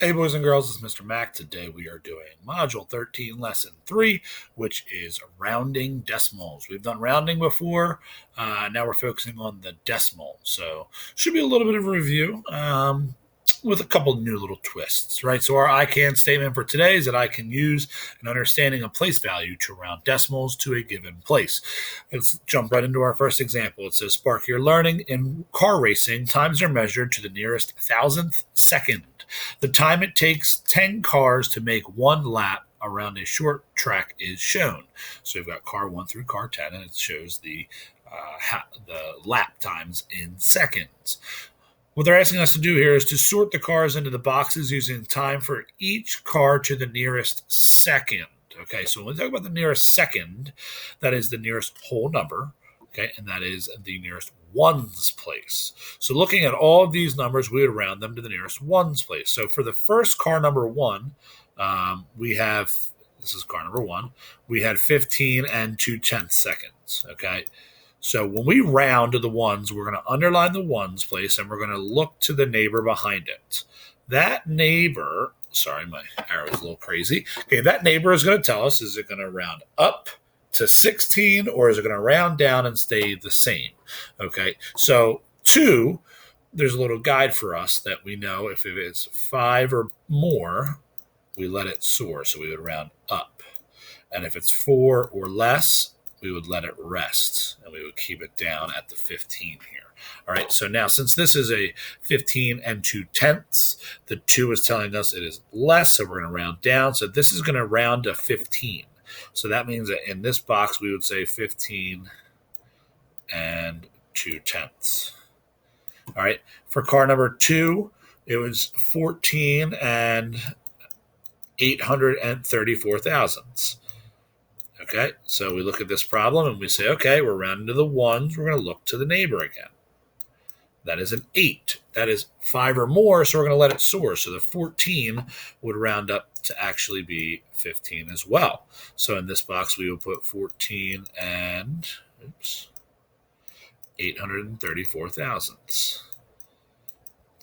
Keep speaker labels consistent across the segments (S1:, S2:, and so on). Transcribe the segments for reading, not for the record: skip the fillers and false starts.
S1: Hey, boys and girls, it's Mr. Mac. Today we are doing Module 13, Lesson 3, which is rounding decimals. We've done rounding before. Now we're focusing on the decimal. So should be a little bit of a review with a couple new little twists, right? So our I can statement for today is that I can use an understanding of place value to round decimals to a given place. Let's jump right into our first example. It says, spark your learning in car racing. Times are measured to the nearest thousandth second. The time it takes 10 cars to make one lap around a short track is shown. So we've got car 1 through car 10, and it shows the lap times in seconds. What they're asking us to do here is to sort the cars into the boxes using time for each car to the nearest second. Okay, so when we talk about the nearest second, that is the nearest whole number. Okay, and that is the nearest ones place. So looking at all of these numbers, we would round them to the nearest ones place. So for the first car number 1, we have, this is car number 1, we had 15 and 2/10 seconds. Okay, so when we round to the ones, we're going to underline the ones place, and we're going to look to the neighbor behind it. That neighbor, sorry, my arrow is a little crazy. Okay, that neighbor is going to tell us, is it going to round up to 16, or is it going to round down and stay the same? Okay, so 2, there's a little guide for us that we know if it is 5 or more, we let it soar, so we would round up. And if it's 4 or less, we would let it rest, and we would keep it down at the 15 here. All right, so now since this is a 15 and 2/10, the 2 is telling us it is less, so we're going to round down. So this is going to round to 15. So that means that in this box, we would say 15 and 2/10. All right, for car number 2, it was 14 and 834 thousandths. Okay, so we look at this problem and we say, okay, we're rounding to the ones. We're going to look to the neighbor again. That is an 8. That is 5 or more, so we're going to let it soar. So the 14 would round up to actually be 15 as well. So in this box, we would put 14 and 834 thousandths.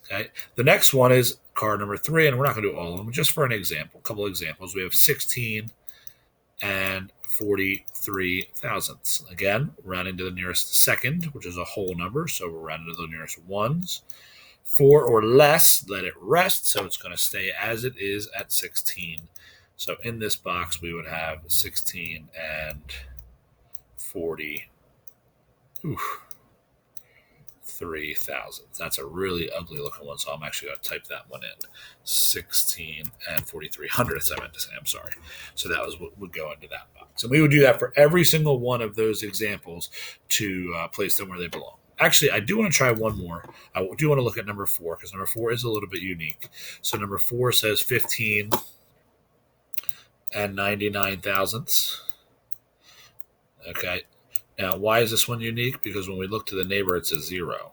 S1: Okay, the next one is car number 3, and we're not going to do all of them, just for an example, a couple examples. We have 16 and 43 thousandths. Again, rounding to the nearest second, which is a whole number, so we're rounding to the nearest ones. 4 or less, let it rest, so it's going to stay as it is at 16. So in this box, we would have 16 and 40. 3 thousandths. That's a really ugly looking one, so I'm actually going to type that one in. 16 and 43 hundredths, I meant to say. I'm sorry. So that was what would go into that box. And we would do that for every single one of those examples to place them where they belong. Actually, I do want to try one more. I do want to look at number 4, because number 4 is a little bit unique. So number 4 says 15 and 99 thousandths. Okay. Now, why is this one unique? Because when we look to the neighbor, it's a 0,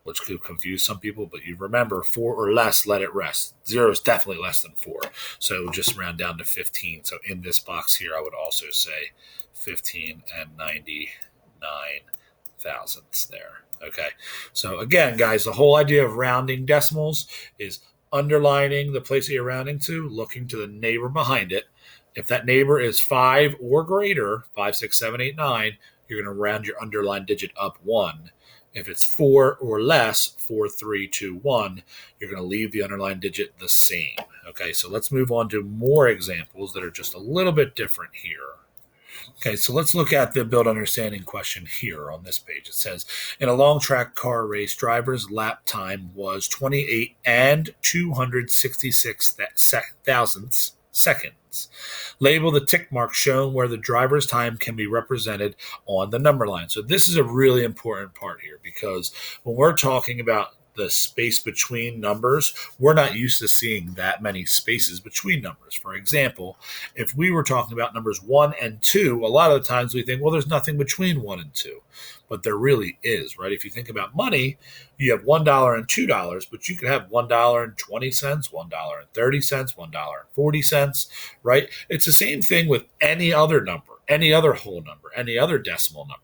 S1: which could confuse some people. But you remember, 4 or less, let it rest. 0 is definitely less than 4. So just round down to 15. So in this box here, I would also say 15 and 99 thousandths there. Okay. So again, guys, the whole idea of rounding decimals is underlining the place that you're rounding to, looking to the neighbor behind it. If that neighbor is 5 or greater, 5, 6, 7, 8, 9, you're going to round your underlined digit up 1. If it's 4 or less, 4, 3, 2, 1, you're going to leave the underlined digit the same. Okay, so let's move on to more examples that are just a little bit different here. Okay, so let's look at the build understanding question here on this page. It says, in a long track car race, driver's lap time was 28 and 266 thousandths seconds. Label the tick mark shown where the driver's time can be represented on the number line. So this is a really important part here, because when we're talking about the space between numbers, we're not used to seeing that many spaces between numbers. For example, if we were talking about numbers 1 and 2, a lot of the times we think, well, there's nothing between 1 and 2. But there really is, right? If you think about money, you have $1 and $2, but you could have $1.20, $1.30, $1.40, right? It's the same thing with any other number, any other whole number, any other decimal number.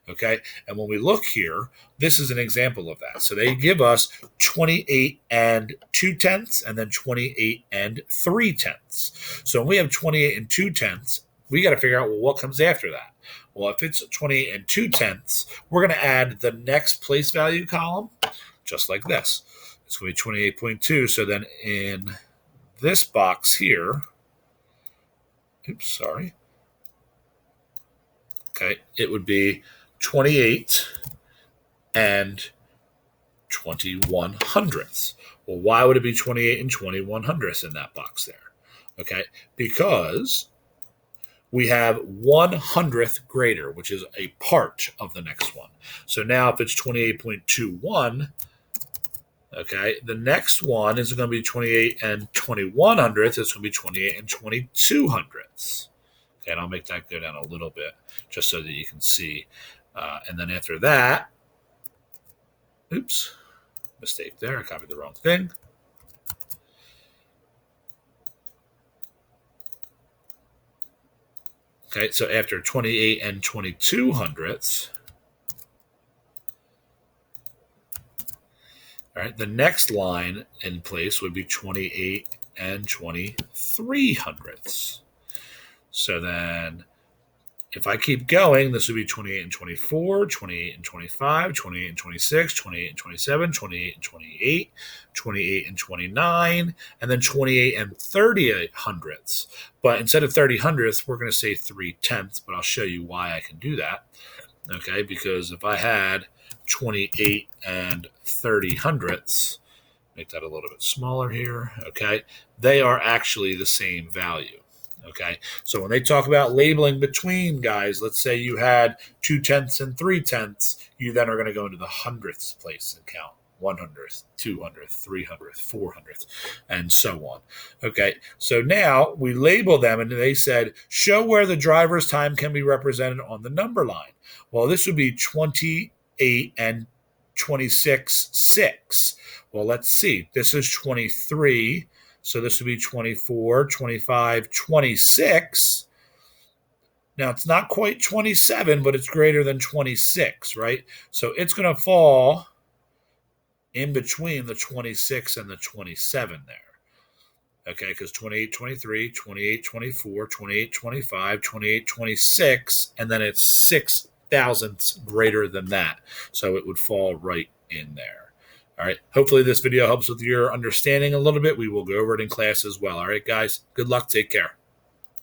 S1: Okay. And when we look here, this is an example of that. So they give us 28 and 2/10 and then 28 and 3/10. So when we have 28 and 2/10, we got to figure out, well, what comes after that? Well, if it's 28 and 2/10, we're going to add the next place value column just like this. It's going to be 28.2. So then in this box here, oops, sorry. Okay, it would be 28 and 21 hundredths. Well, why would it be 28 and 21 hundredths in that box there? Okay, because we have 1/100th greater, which is a part of the next one. So now if it's 28.21, okay, the next one is going to be 28 and 21 hundredths. It's going to be 28 and 22 hundredths. Okay, and I'll make that go down a little bit just so that you can see. And then after that, oops, mistake there. I copied the wrong thing. Okay, so after 28 and 22 hundredths, all right, the next line in place would be 28 and 23 hundredths. So then if I keep going, this would be 28 and 24, 28 and 25, 28 and 26, 28 and 27, 28 and 28, 28 and 29, and then 28 and 30 hundredths. But instead of 30 hundredths, we're going to say 3/10, but I'll show you why I can do that. Okay, because if I had 28 and 30 hundredths, make that a little bit smaller here, okay, they are actually the same value. Okay, so when they talk about labeling between, guys, let's say you had 2/10 and 3/10, you then are going to go into the hundredths place and count 1/100th, 2/100th, 3/100th, 4/100th, and so on. Okay, so now we label them, and they said, show where the driver's time can be represented on the number line. Well, this would be 28 and 26/6. Well, let's see. This is 23. So this would be 24, 25, 26. Now, it's not quite 27, but it's greater than 26, right? So it's going to fall in between the 26 and the 27 there. Okay, because 28, 23, 28, 24, 28, 25, 28, 26, and then it's 6 thousandths greater than that. So it would fall right in there. All right. Hopefully this video helps with your understanding a little bit. We will go over it in class as well. All right, guys. Good luck. Take care.